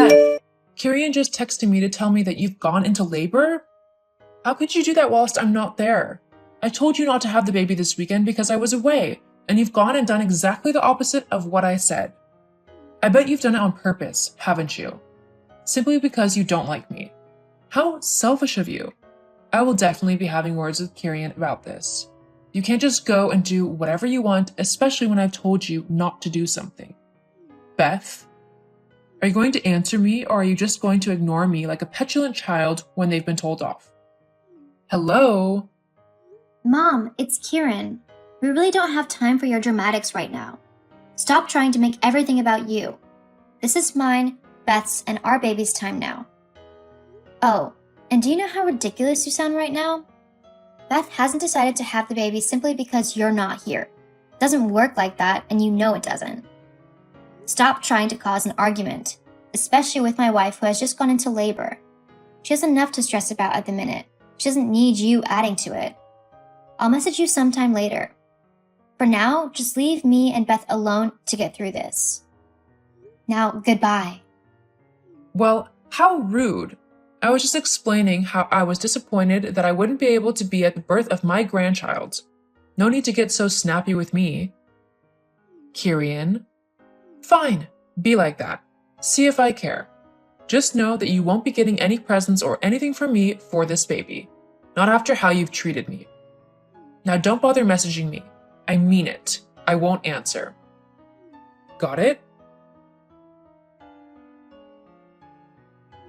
Beth, Kirian just texted me to tell me that you've gone into labor? How could you do that whilst I'm not there? I told you not to have the baby this weekend because I was away, and you've gone and done exactly the opposite of what I said. I bet you've done it on purpose, haven't you? Simply because you don't like me. How selfish of you. I will definitely be having words with Kirian about this. You can't just go and do whatever you want, especially when I've told you not to do something. Beth, are you going to answer me, or are you just going to ignore me like a petulant child when they've been told off? Hello? Mom, it's Kieran. We really don't have time for your dramatics right now. Stop trying to make everything about you. This is mine, Beth's, and our baby's time now. Oh, and do you know how ridiculous you sound right now? Beth hasn't decided to have the baby simply because you're not here. It doesn't work like that, and you know it doesn't. Stop trying to cause an argument, especially with my wife who has just gone into labor. She has enough to stress about at the minute. She doesn't need you adding to it. I'll message you sometime later. For now, just leave me and Beth alone to get through this. Now, goodbye. Well, how rude. I was just explaining how I was disappointed that I wouldn't be able to be at the birth of my grandchild. No need to get so snappy with me. Kirian? Fine, be like that. See if I care. Just know that you won't be getting any presents or anything from me for this baby. Not after how you've treated me. Now don't bother messaging me. I mean it. I won't answer. Got it?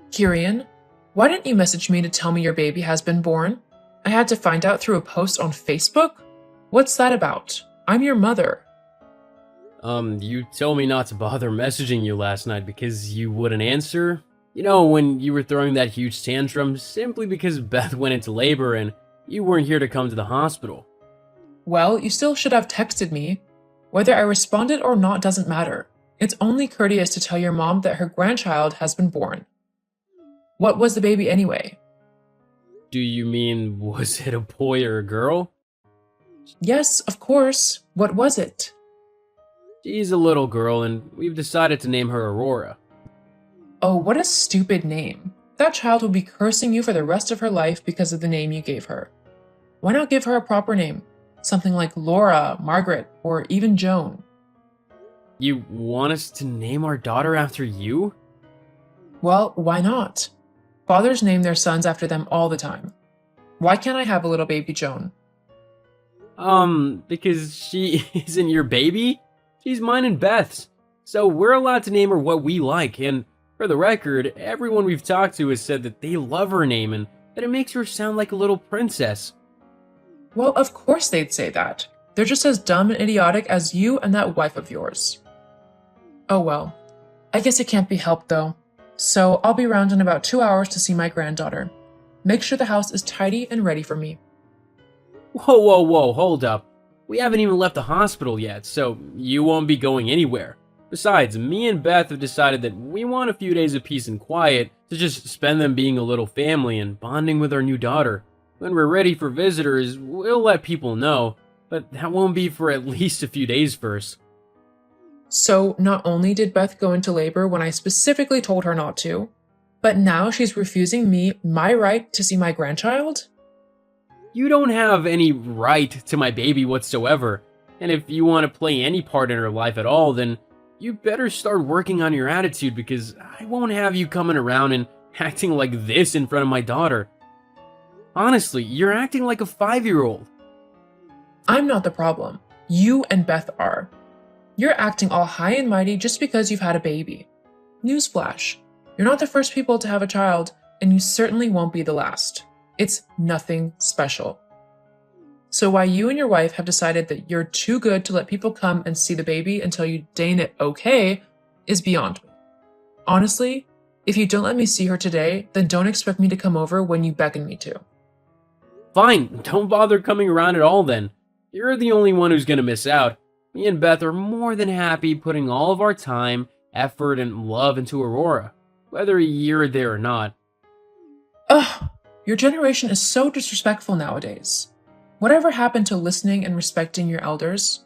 Kirian, why didn't you message me to tell me your baby has been born? I had to find out through a post on Facebook? What's that about? I'm your mother. You told me not to bother messaging you last night because you wouldn't answer. You know, when you were throwing that huge tantrum simply because Beth went into labor and you weren't here to come to the hospital. Well, you still should have texted me. Whether I responded or not doesn't matter. It's only courteous to tell your mom that her grandchild has been born. What was the baby anyway? Do you mean, was it a boy or a girl? Yes, of course. What was it? She's a little girl, and we've decided to name her Aurora. Oh, what a stupid name. That child will be cursing you for the rest of her life because of the name you gave her. Why not give her a proper name? Something like Laura, Margaret, or even Joan. You want us to name our daughter after you? Well, why not? Fathers name their sons after them all the time. Why can't I have a little baby Joan? Because she isn't your baby? She's mine and Beth's. So we're allowed to name her what we like, and for the record, everyone we've talked to has said that they love her name and that it makes her sound like a little princess. Well, of course they'd say that. They're just as dumb and idiotic as you and that wife of yours. Oh well. I guess it can't be helped though. So I'll be around in about 2 hours to see my granddaughter. Make sure the house is tidy and ready for me. Whoa, hold up. We haven't even left the hospital yet, so you won't be going anywhere. Besides, me and Beth have decided that we want a few days of peace and quiet to just spend them being a little family and bonding with our new daughter. When we're ready for visitors, we'll let people know, but that won't be for at least a few days first. So not only did Beth go into labor when I specifically told her not to, but now she's refusing me my right to see my grandchild? You don't have any right to my baby whatsoever, and if you want to play any part in her life at all, then you better start working on your attitude because I won't have you coming around and acting like this in front of my daughter. Honestly, you're acting like a 5-year-old. I'm not the problem. You and Beth are. You're acting all high and mighty just because you've had a baby. Newsflash. You're not the first people to have a child, and you certainly won't be the last. It's nothing special. So why you and your wife have decided that you're too good to let people come and see the baby until you deign it okay is beyond me. Honestly, if you don't let me see her today, then don't expect me to come over when you beckon me to. Fine, don't bother coming around at all then. You're the only one who's gonna miss out. Me and Beth are more than happy putting all of our time, effort, and love into Aurora, whether you're there or not. Ugh, your generation is so disrespectful nowadays. Whatever happened to listening and respecting your elders?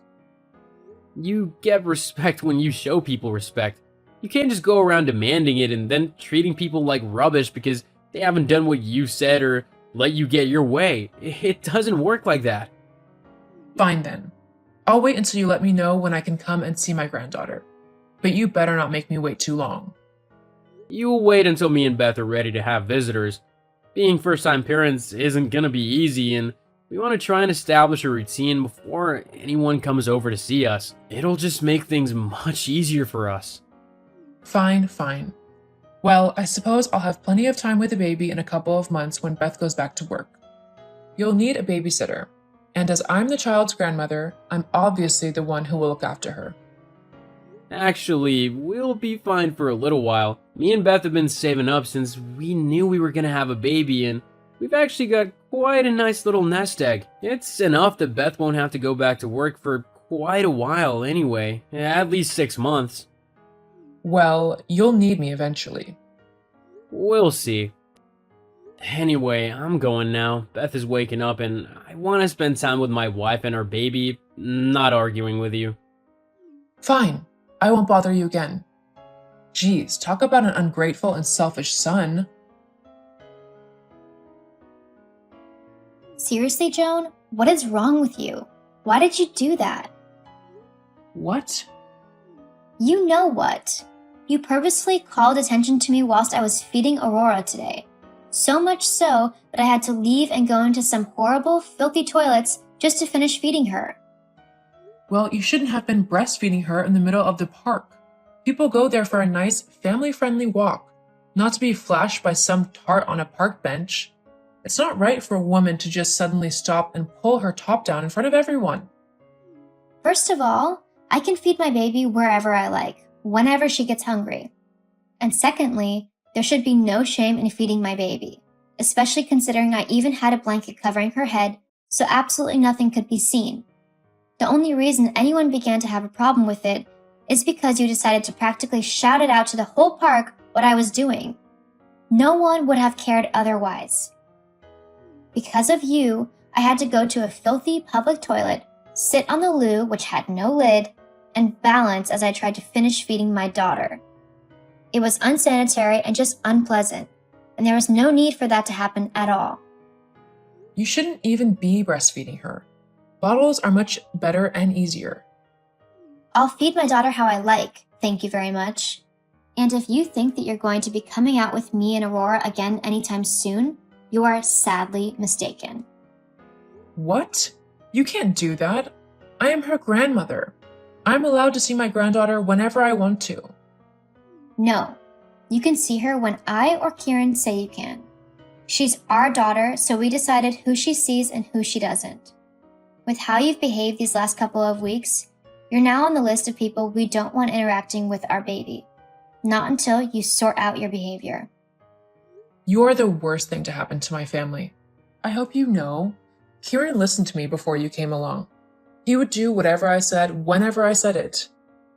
You get respect when you show people respect. You can't just go around demanding it and then treating people like rubbish because they haven't done what you said or let you get your way. It doesn't work like that. Fine then. I'll wait until you let me know when I can come and see my granddaughter. But you better not make me wait too long. You'll wait until me and Beth are ready to have visitors. Being first-time parents isn't gonna be easy, and we want to try and establish a routine before anyone comes over to see us. It'll just make things much easier for us. Fine, fine. Well, I suppose I'll have plenty of time with the baby in a couple of months when Beth goes back to work. You'll need a babysitter, and as I'm the child's grandmother, I'm obviously the one who will look after her. Actually, we'll be fine for a little while. Me and Beth have been saving up since we knew we were gonna have a baby, and we've actually got quite a nice little nest egg. It's enough that Beth won't have to go back to work for quite a while anyway, at least 6 months. Well, you'll need me eventually. We'll see. Anyway, I'm going now. Beth is waking up and I want to spend time with my wife and our baby, not arguing with you. Fine, I won't bother you again. Geez, talk about an ungrateful and selfish son. Seriously, Joan? What is wrong with you? Why did you do that? What? You know what? You purposefully called attention to me whilst I was feeding Aurora today. So much so that I had to leave and go into some horrible, filthy toilets just to finish feeding her. Well, you shouldn't have been breastfeeding her in the middle of the park. People go there for a nice, family-friendly walk, not to be flashed by some tart on a park bench. It's not right for a woman to just suddenly stop and pull her top down in front of everyone. First of all, I can feed my baby wherever I like, whenever she gets hungry. And secondly, there should be no shame in feeding my baby, especially considering I even had a blanket covering her head, so absolutely nothing could be seen. The only reason anyone began to have a problem with it is because you decided to practically shout it out to the whole park what I was doing. No one would have cared otherwise. Because of you, I had to go to a filthy public toilet, sit on the loo, which had no lid, and balance as I tried to finish feeding my daughter. It was unsanitary and just unpleasant, and there was no need for that to happen at all. You shouldn't even be breastfeeding her. Bottles are much better and easier. I'll feed my daughter how I like, thank you very much. And if you think that you're going to be coming out with me and Aurora again anytime soon, you are sadly mistaken. What? You can't do that. I am her grandmother. I'm allowed to see my granddaughter whenever I want to. No, you can see her when I or Kieran say you can. She's our daughter, so we decided who she sees and who she doesn't. With how you've behaved these last couple of weeks, you're now on the list of people we don't want interacting with our baby. Not until you sort out your behavior. You're the worst thing to happen to my family. I hope you know. Kieran listened to me before you came along. He would do whatever I said whenever I said it.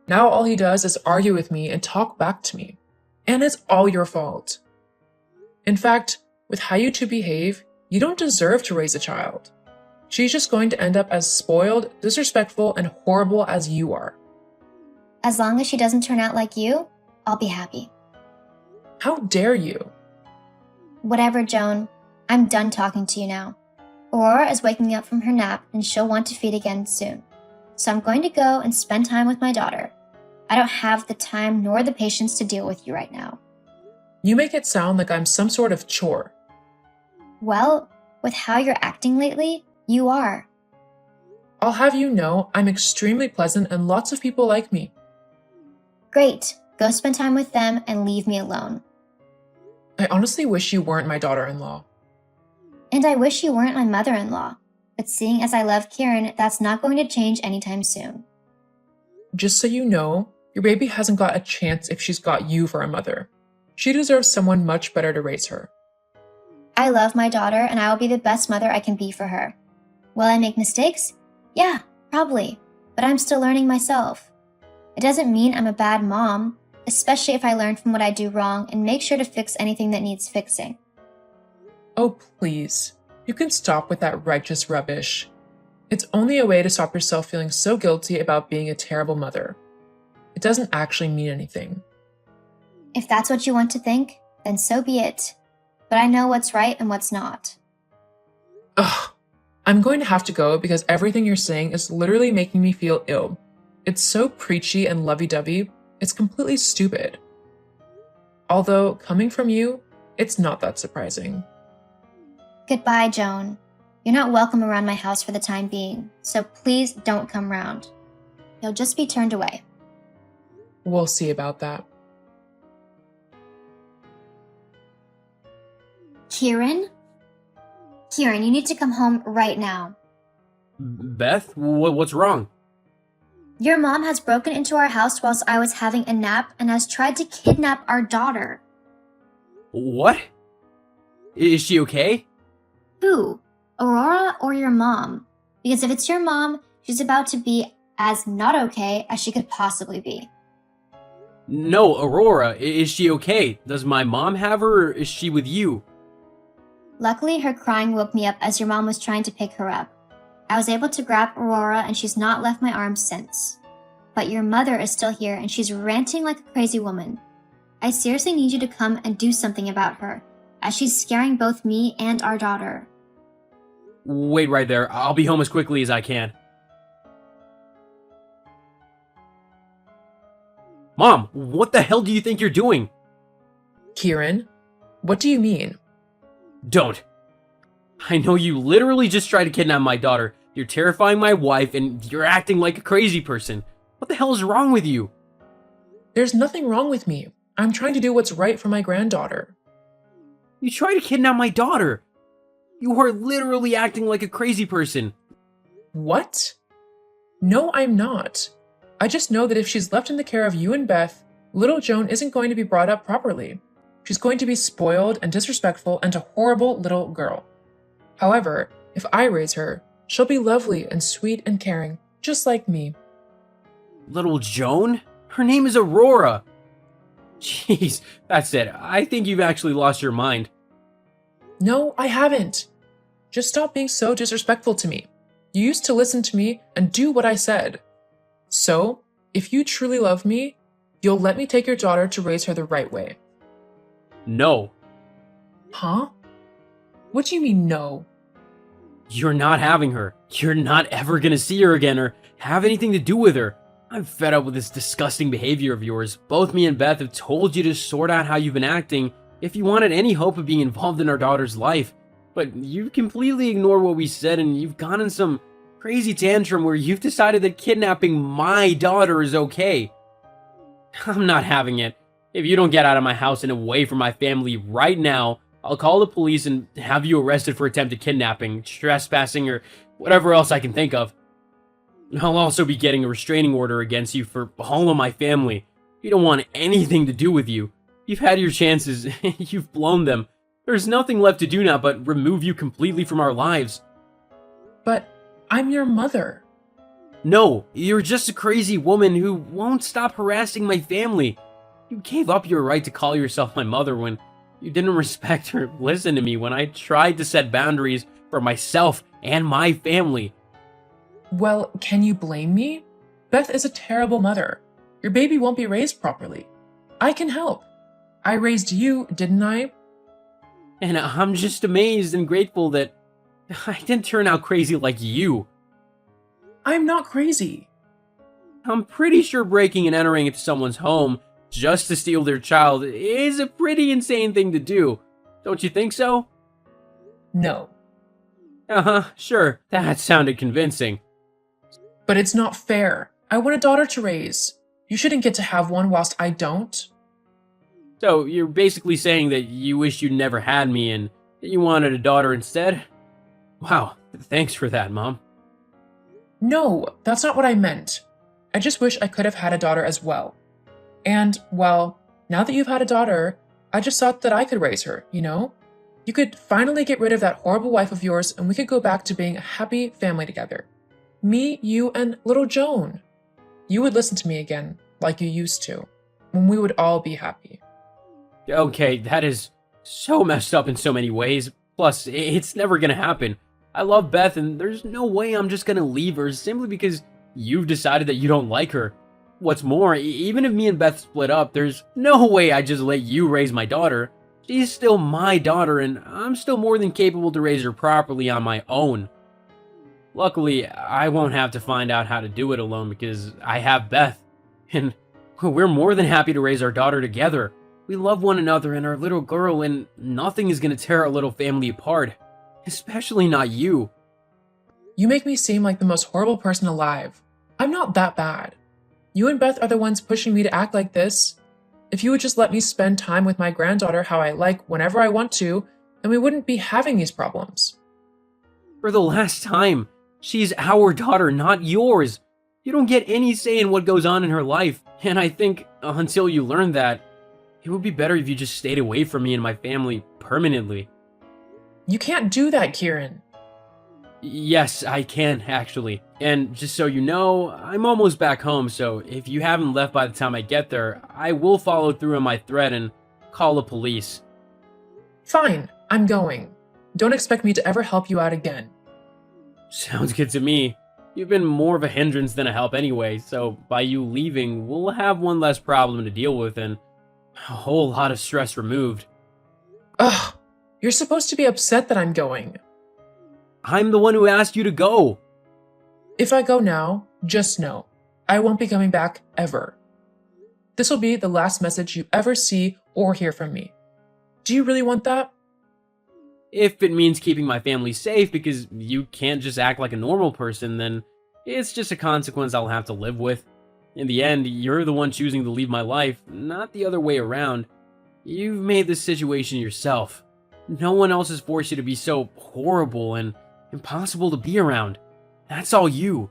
Now all he does is argue with me and talk back to me. And it's all your fault. In fact, with how you two behave, you don't deserve to raise a child. She's just going to end up as spoiled, disrespectful, and horrible as you are. As long as she doesn't turn out like you, I'll be happy. How dare you? Whatever, Joan. I'm done talking to you now. Aurora is waking up from her nap and she'll want to feed again soon. So I'm going to go and spend time with my daughter. I don't have the time nor the patience to deal with you right now. You make it sound like I'm some sort of chore. Well, with how you're acting lately, you are. I'll have you know I'm extremely pleasant and lots of people like me. Great. Go spend time with them and leave me alone. I honestly wish you weren't my daughter-in-law. And I wish you weren't my mother-in-law. But seeing as I love Kieran, that's not going to change anytime soon. Just so you know, your baby hasn't got a chance if she's got you for a mother. She deserves someone much better to raise her. I love my daughter and I will be the best mother I can be for her. Will I make mistakes? Yeah, probably. But I'm still learning myself. It doesn't mean I'm a bad mom, especially if I learn from what I do wrong and make sure to fix anything that needs fixing. Oh, please. You can stop with that righteous rubbish. It's only a way to stop yourself feeling so guilty about being a terrible mother. It doesn't actually mean anything. If that's what you want to think, then so be it. But I know what's right and what's not. Ugh. I'm going to have to go because everything you're saying is literally making me feel ill. It's so preachy and lovey-dovey, it's completely stupid. Although, coming from you, it's not that surprising. Goodbye, Joan. You're not welcome around my house for the time being, so please don't come round. You'll just be turned away. We'll see about that. Kieran? Kieran, you need to come home right now. Beth, what's wrong? Your mom has broken into our house whilst I was having a nap and has tried to kidnap our daughter. What? Is she okay? Who? Aurora or your mom? Because if it's your mom, she's about to be as not okay as she could possibly be. No, Aurora, is she okay? Does my mom have her, or is she with you? Luckily, her crying woke me up as your mom was trying to pick her up. I was able to grab Aurora and she's not left my arms since. But your mother is still here and she's ranting like a crazy woman. I seriously need you to come and do something about her, as she's scaring both me and our daughter. Wait right there. I'll be home as quickly as I can. Mom, what the hell do you think you're doing? Kieran, what do you mean? Don't. I know you literally just tried to kidnap my daughter. You're terrifying my wife and you're acting like a crazy person. What the hell is wrong with you? There's nothing wrong with me. I'm trying to do what's right for my granddaughter. You tried to kidnap my daughter. You are literally acting like a crazy person. What? No, I'm not. I just know that if she's left in the care of you and Beth, little Joan isn't going to be brought up properly. She's going to be spoiled and disrespectful and a horrible little girl. However, if I raise her, she'll be lovely and sweet and caring, just like me. Little Joan? Her name is Aurora. Jeez, that's it. I think you've actually lost your mind. No, I haven't. Just stop being so disrespectful to me. You used to listen to me and do what I said. So, if you truly love me, you'll let me take your daughter to raise her the right way. No. Huh? What do you mean, no? You're not having her. You're not ever gonna see her again or have anything to do with her. I'm fed up with this disgusting behavior of yours. Both me and Beth have told you to sort out how you've been acting if you wanted any hope of being involved in our daughter's life. But you completely ignored what we said and you've gone in some crazy tantrum where you've decided that kidnapping my daughter is okay. I'm not having it. If you don't get out of my house and away from my family right now, I'll call the police and have you arrested for attempted kidnapping, trespassing, or whatever else I can think of. I'll also be getting a restraining order against you for all of my family. We don't want anything to do with you. You've had your chances, you've blown them. There's nothing left to do now but remove you completely from our lives. But I'm your mother. No, you're just a crazy woman who won't stop harassing my family. You gave up your right to call yourself my mother when you didn't respect or listen to me when I tried to set boundaries for myself and my family. Well, can you blame me? Beth is a terrible mother. Your baby won't be raised properly. I can help. I raised you, didn't I? And I'm just amazed and grateful that I didn't turn out crazy like you. I'm not crazy. I'm pretty sure breaking and entering into someone's home just to steal their child is a pretty insane thing to do. Don't you think so? No. Uh-huh, sure. That sounded convincing. But it's not fair. I want a daughter to raise. You shouldn't get to have one whilst I don't. So you're basically saying that you wish you never had me and that you wanted a daughter instead? Wow, thanks for that, Mom. No, that's not what I meant. I just wish I could have had a daughter as well. And, well, now that you've had a daughter, I just thought that I could raise her, you know? You could finally get rid of that horrible wife of yours and we could go back to being a happy family together. Me, you, and little Joan. You would listen to me again, like you used to, when we would all be happy. Okay, that is so messed up in so many ways. Plus, it's never gonna happen. I love Beth and there's no way I'm just gonna leave her simply because you've decided that you don't like her. What's more, even if me and Beth split up, there's no way I just let you raise my daughter. She's still my daughter, and I'm still more than capable to raise her properly on my own. Luckily, I won't have to find out how to do it alone because I have Beth, and we're more than happy to raise our daughter together. We love one another and our little girl, and nothing is going to tear our little family apart. Especially not you. You make me seem like the most horrible person alive. I'm not that bad. You and Beth are the ones pushing me to act like this. If you would just let me spend time with my granddaughter how I like whenever I want to, then we wouldn't be having these problems. For the last time, she's our daughter, not yours. You don't get any say in what goes on in her life, and I think until you learn that, it would be better if you just stayed away from me and my family permanently. You can't do that, Kieran. Yes, I can, actually. And just so you know, I'm almost back home, so if you haven't left by the time I get there, I will follow through on my threat and call the police. Fine, I'm going. Don't expect me to ever help you out again. Sounds good to me. You've been more of a hindrance than a help anyway, so by you leaving, we'll have one less problem to deal with and a whole lot of stress removed. Ugh, you're supposed to be upset that I'm going. I'm the one who asked you to go. If I go now, just know, I won't be coming back ever. This will be the last message you ever see or hear from me. Do you really want that? If it means keeping my family safe because you can't just act like a normal person, then it's just a consequence I'll have to live with. In the end, you're the one choosing to leave my life, not the other way around. You've made this situation yourself. No one else has forced you to be so horrible and impossible to be around. That's all you.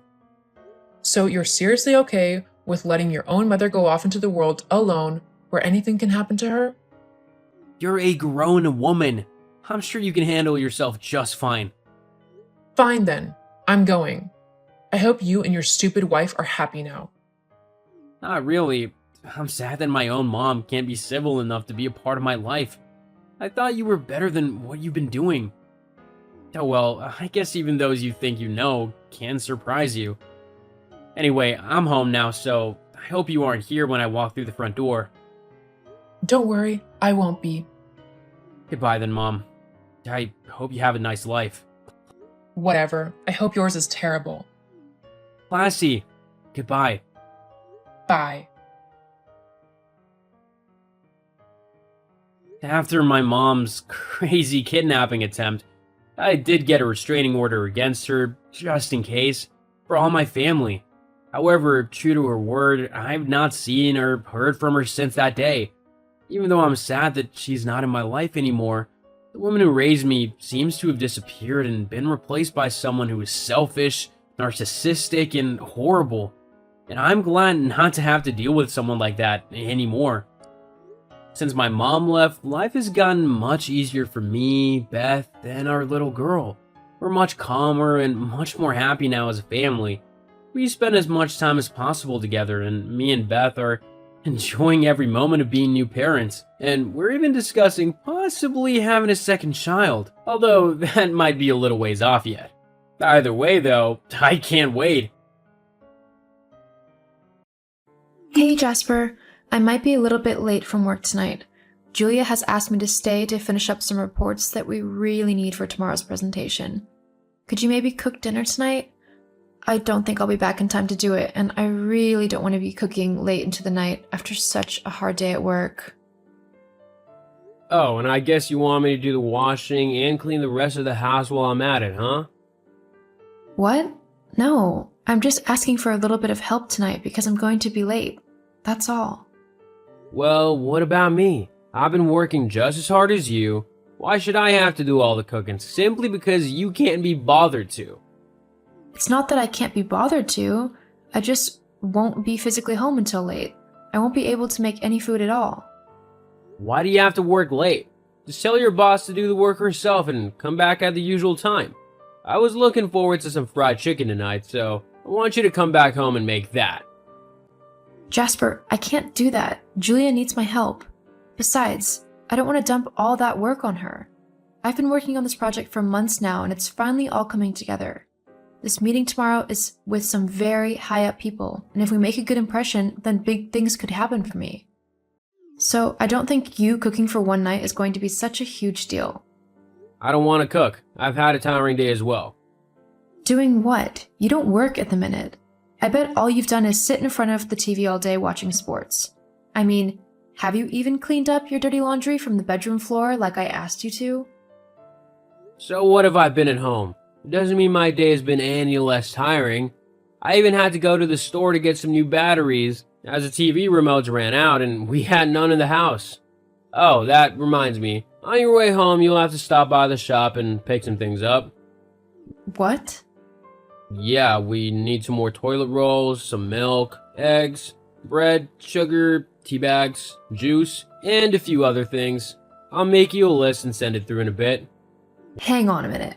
So you're seriously okay with letting your own mother go off into the world alone where anything can happen to her? You're a grown woman. I'm sure you can handle yourself just fine. Fine then, I'm going. I hope you and your stupid wife are happy now. Not really. I'm sad that my own mom can't be civil enough to be a part of my life. I thought you were better than what you've been doing. Oh well, I guess even those you think you know can surprise you. Anyway, I'm home now, so I hope you aren't here when I walk through the front door. Don't worry, I won't be. Goodbye then, Mom. I hope you have a nice life. Whatever, I hope yours is terrible. Lassie, goodbye. Bye. After my mom's crazy kidnapping attempt, I did get a restraining order against her, just in case, for all my family. However, true to her word, I've not seen or heard from her since that day. Even though I'm sad that she's not in my life anymore, the woman who raised me seems to have disappeared and been replaced by someone who is selfish, narcissistic, and horrible. And I'm glad not to have to deal with someone like that anymore. Since my mom left, life has gotten much easier for me, Beth, and our little girl. We're much calmer and much more happy now as a family. We spend as much time as possible together, and me and Beth are enjoying every moment of being new parents. And we're even discussing possibly having a second child, although that might be a little ways off yet. Either way though, I can't wait. Hey Jasper, I might be a little bit late from work tonight. Julia has asked me to stay to finish up some reports that we really need for tomorrow's presentation. Could you maybe cook dinner tonight? I don't think I'll be back in time to do it, and I really don't want to be cooking late into the night after such a hard day at work. Oh, and I guess you want me to do the washing and clean the rest of the house while I'm at it, huh? What? No, I'm just asking for a little bit of help tonight because I'm going to be late. That's all. Well, what about me? I've been working just as hard as you. Why should I have to do all the cooking simply because you can't be bothered to? It's not that I can't be bothered to. I just won't be physically home until late. I won't be able to make any food at all. Why do you have to work late? Just tell your boss to do the work herself and come back at the usual time. I was looking forward to some fried chicken tonight, so I want you to come back home and make that. Jasper, I can't do that. Julia needs my help. Besides, I don't want to dump all that work on her. I've been working on this project for months now, and it's finally all coming together. This meeting tomorrow is with some very high up people, and if we make a good impression, then big things could happen for me. So I don't think you cooking for one night is going to be such a huge deal. I don't want to cook. I've had a tiring day as well. Doing what? You don't work at the minute. I bet all you've done is sit in front of the TV all day watching sports. I mean, have you even cleaned up your dirty laundry from the bedroom floor like I asked you to? So what if I've been at home? It doesn't mean my day has been any less tiring. I even had to go to the store to get some new batteries, as the TV remotes ran out and we had none in the house. Oh, that reminds me. On your way home, you'll have to stop by the shop and pick some things up. What? Yeah, we need some more toilet rolls, some milk, eggs, bread, sugar, tea bags, juice, and a few other things. I'll make you a list and send it through in a bit. Hang on a minute.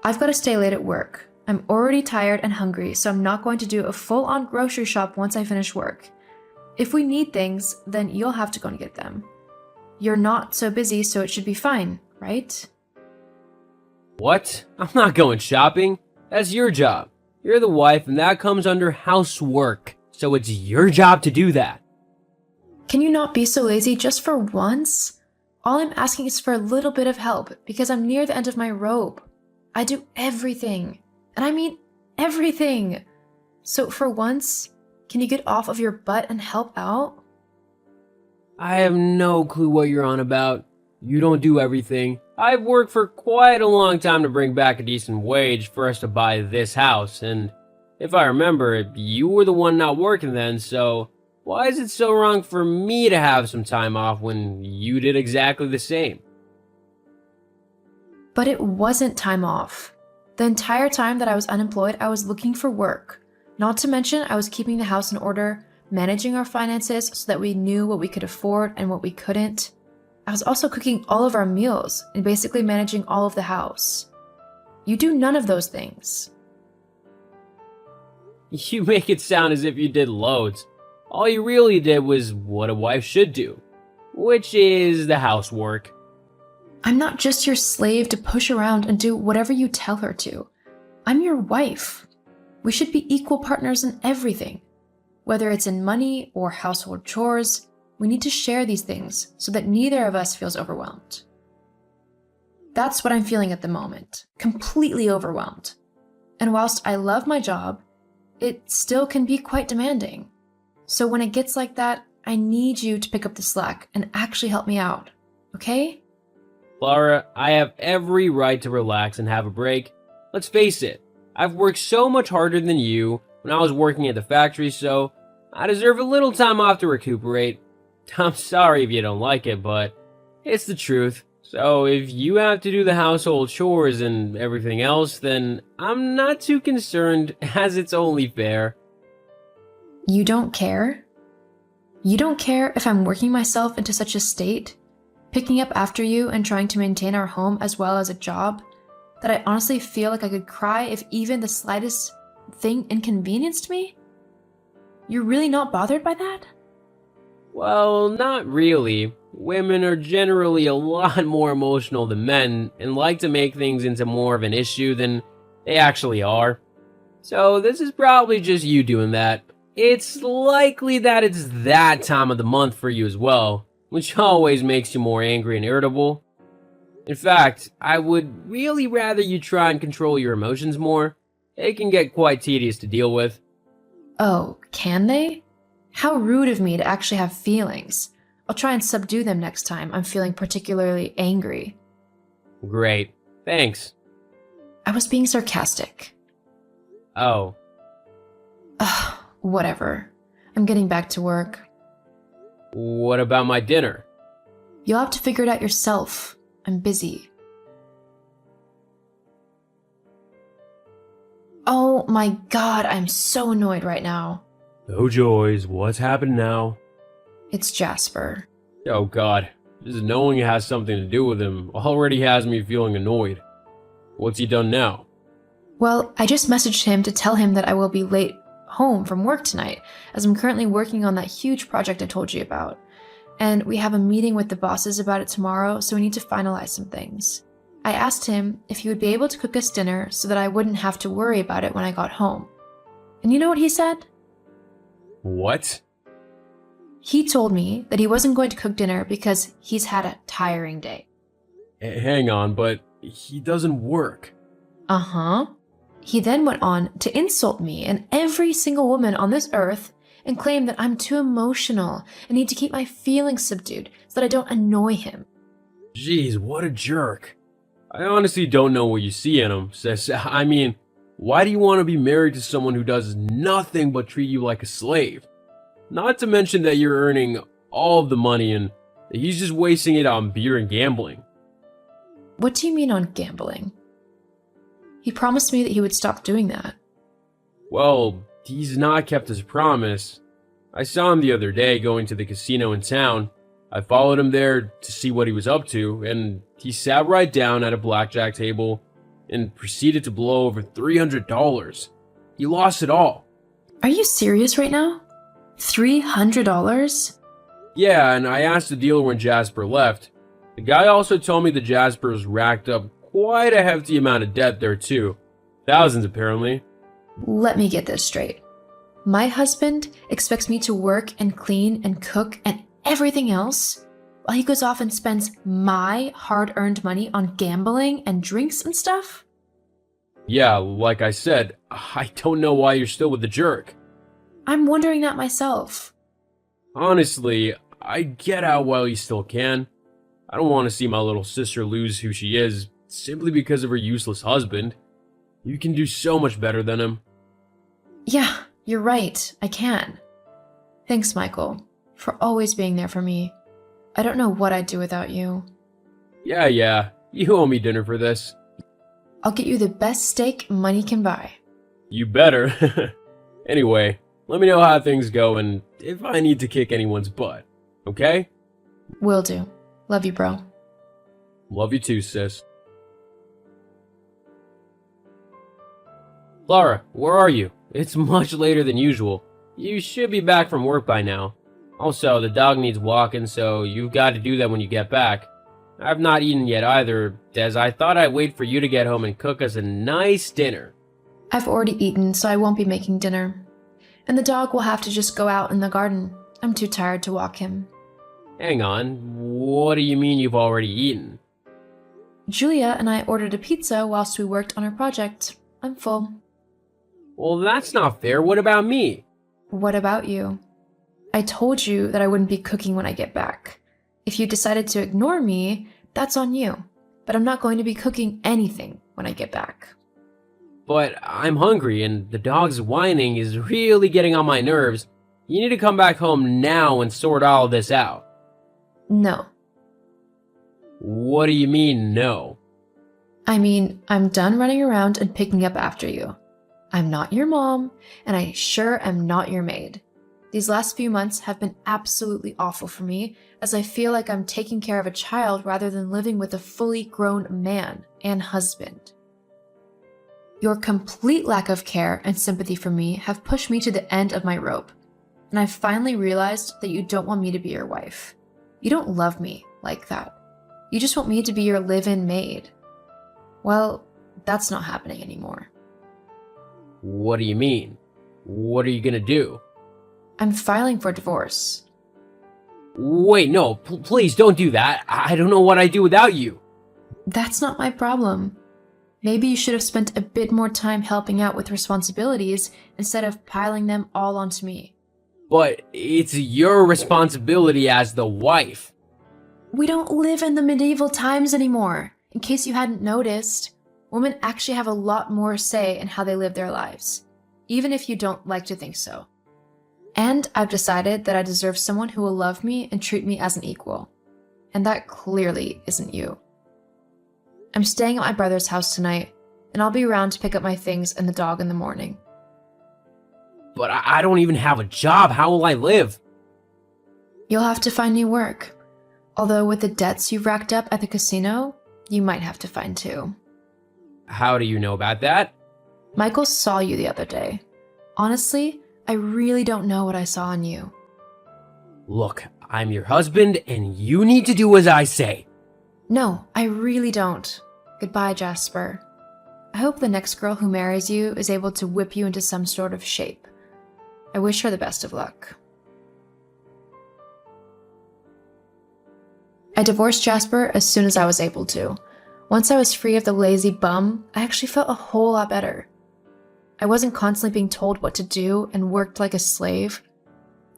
I've got to stay late at work. I'm already tired and hungry, so I'm not going to do a full-on grocery shop once I finish work. If we need things, then you'll have to go and get them. You're not so busy, so it should be fine, right? What? I'm not going shopping. That's your job. You're the wife, and that comes under housework. So it's your job to do that. Can you not be so lazy just for once? All I'm asking is for a little bit of help, because I'm near the end of my rope. I do everything. And I mean everything. So for once, can you get off of your butt and help out? I have no clue what you're on about. You don't do everything. I've worked for quite a long time to bring back a decent wage for us to buy this house, and if I remember, you were the one not working then, so why is it so wrong for me to have some time off when you did exactly the same? But it wasn't time off. The entire time that I was unemployed, I was looking for work. Not to mention, I was keeping the house in order, managing our finances so that we knew what we could afford and what we couldn't. I was also cooking all of our meals and basically managing all of the house. You do none of those things. You make it sound as if you did loads. All you really did was what a wife should do, which is the housework. I'm not just your slave to push around and do whatever you tell her to. I'm your wife. We should be equal partners in everything. Whether it's in money or household chores, we need to share these things so that neither of us feels overwhelmed. That's what I'm feeling at the moment, completely overwhelmed. And whilst I love my job, it still can be quite demanding. So when it gets like that, I need you to pick up the slack and actually help me out, okay? Clara, I have every right to relax and have a break. Let's face it, I've worked so much harder than you when I was working at the factory, so I deserve a little time off to recuperate. I'm sorry if you don't like it, but it's the truth. So if you have to do the household chores and everything else, then I'm not too concerned, as it's only fair. You don't care? You don't care if I'm working myself into such a state, picking up after you and trying to maintain our home as well as a job, that I honestly feel like I could cry if even the slightest thing inconvenienced me? You're really not bothered by that? Well, not really. Women are generally a lot more emotional than men and like to make things into more of an issue than they actually are. So this is probably just you doing that. It's likely that it's that time of the month for you as well, which always makes you more angry and irritable. In fact, I would really rather you try and control your emotions more. It can get quite tedious to deal with. Oh, can they? How rude of me to actually have feelings. I'll try and subdue them next time I'm feeling particularly angry. Great. Thanks. I was being sarcastic. Oh. Ugh, whatever. I'm getting back to work. What about my dinner? You'll have to figure it out yourself. I'm busy. Oh my god, I'm so annoyed right now. No joys. What's happened now? It's Jasper. Oh god. Just knowing it has something to do with him already has me feeling annoyed. What's he done now? Well, I just messaged him to tell him that I will be late home from work tonight, as I'm currently working on that huge project I told you about. And we have a meeting with the bosses about it tomorrow, so we need to finalize some things. I asked him if he would be able to cook us dinner so that I wouldn't have to worry about it when I got home. And you know what he said? What? He told me that he wasn't going to cook dinner because he's had a tiring day. Hang on, but he doesn't work. Uh-huh. He then went on to insult me and every single woman on this earth and claim that I'm too emotional and need to keep my feelings subdued so that I don't annoy him. Jeez, what a jerk. I honestly don't know what you see in him, sis. I mean, why do you want to be married to someone who does nothing but treat you like a slave? Not to mention that you're earning all of the money and that he's just wasting it on beer and gambling. What do you mean on gambling? He promised me that he would stop doing that. Well, he's not kept his promise. I saw him the other day going to the casino in town. I followed him there to see what he was up to, and he sat right down at a blackjack table and proceeded to blow over $300. He lost it all. Are you serious right now? $300? Yeah, and I asked the dealer when Jasper left. The guy also told me that Jasper's racked up quite a hefty amount of debt there too. Thousands apparently. Let me get this straight. My husband expects me to work and clean and cook and everything else while he goes off and spends my hard-earned money on gambling and drinks and stuff? Yeah, like I said, I don't know why you're still with the jerk. I'm wondering that myself. Honestly, I get out while you still can. I don't want to see my little sister lose who she is simply because of her useless husband. You can do so much better than him. Yeah, you're right. I can. Thanks, Michael, for always being there for me. I don't know what I'd do without you. Yeah, you owe me dinner for this. I'll get you the best steak money can buy. You better. Anyway, let me know how things go and if I need to kick anyone's butt, okay? Will do. Love you, bro. Love you too, sis. Laura, where are you? It's much later than usual. You should be back from work by now. Also, the dog needs walking, so you've got to do that when you get back. I've not eaten yet either, as I thought I'd wait for you to get home and cook us a nice dinner. I've already eaten, so I won't be making dinner. And the dog will have to just go out in the garden. I'm too tired to walk him. Hang on, what do you mean you've already eaten? Julia and I ordered a pizza whilst we worked on our project. I'm full. Well, that's not fair. What about me? What about you? I told you that I wouldn't be cooking when I get back. If you decided to ignore me, that's on you. But I'm not going to be cooking anything when I get back. But I'm hungry and the dog's whining is really getting on my nerves. You need to come back home now and sort all of this out. No. What do you mean, no? I mean, I'm done running around and picking up after you. I'm not your mom, and I sure am not your maid. These last few months have been absolutely awful for me, as I feel like I'm taking care of a child rather than living with a fully grown man and husband. Your complete lack of care and sympathy for me have pushed me to the end of my rope, and I've finally realized that you don't want me to be your wife. You don't love me like that. You just want me to be your live-in maid. Well, that's not happening anymore. What do you mean? What are you gonna do? I'm filing for divorce. Wait, no, please don't do that. I don't know what I'd do without you. That's not my problem. Maybe you should have spent a bit more time helping out with responsibilities instead of piling them all onto me. But it's your responsibility as the wife. We don't live in the medieval times anymore. In case you hadn't noticed, women actually have a lot more say in how they live their lives, even if you don't like to think so. And I've decided that I deserve someone who will love me and treat me as an equal. And that clearly isn't you. I'm staying at my brother's house tonight, and I'll be around to pick up my things and the dog in the morning. But I don't even have a job. How will I live? You'll have to find new work. Although with the debts you've racked up at the casino, you might have to find two. How do you know about that? Michael saw you the other day. Honestly, I really don't know what I saw in you. Look, I'm your husband, and you need to do as I say. No, I really don't. Goodbye, Jasper. I hope the next girl who marries you is able to whip you into some sort of shape. I wish her the best of luck. I divorced Jasper as soon as I was able to. Once I was free of the lazy bum, I actually felt a whole lot better. I wasn't constantly being told what to do and worked like a slave.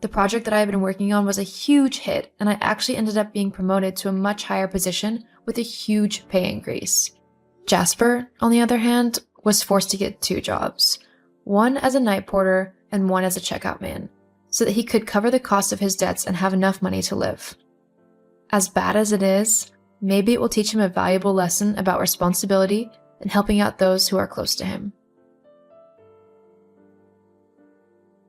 The project that I had been working on was a huge hit, and I actually ended up being promoted to a much higher position with a huge pay increase. Jasper, on the other hand, was forced to get 2 jobs, one as a night porter and one as a checkout man, so that he could cover the cost of his debts and have enough money to live. As bad as it is, maybe it will teach him a valuable lesson about responsibility and helping out those who are close to him.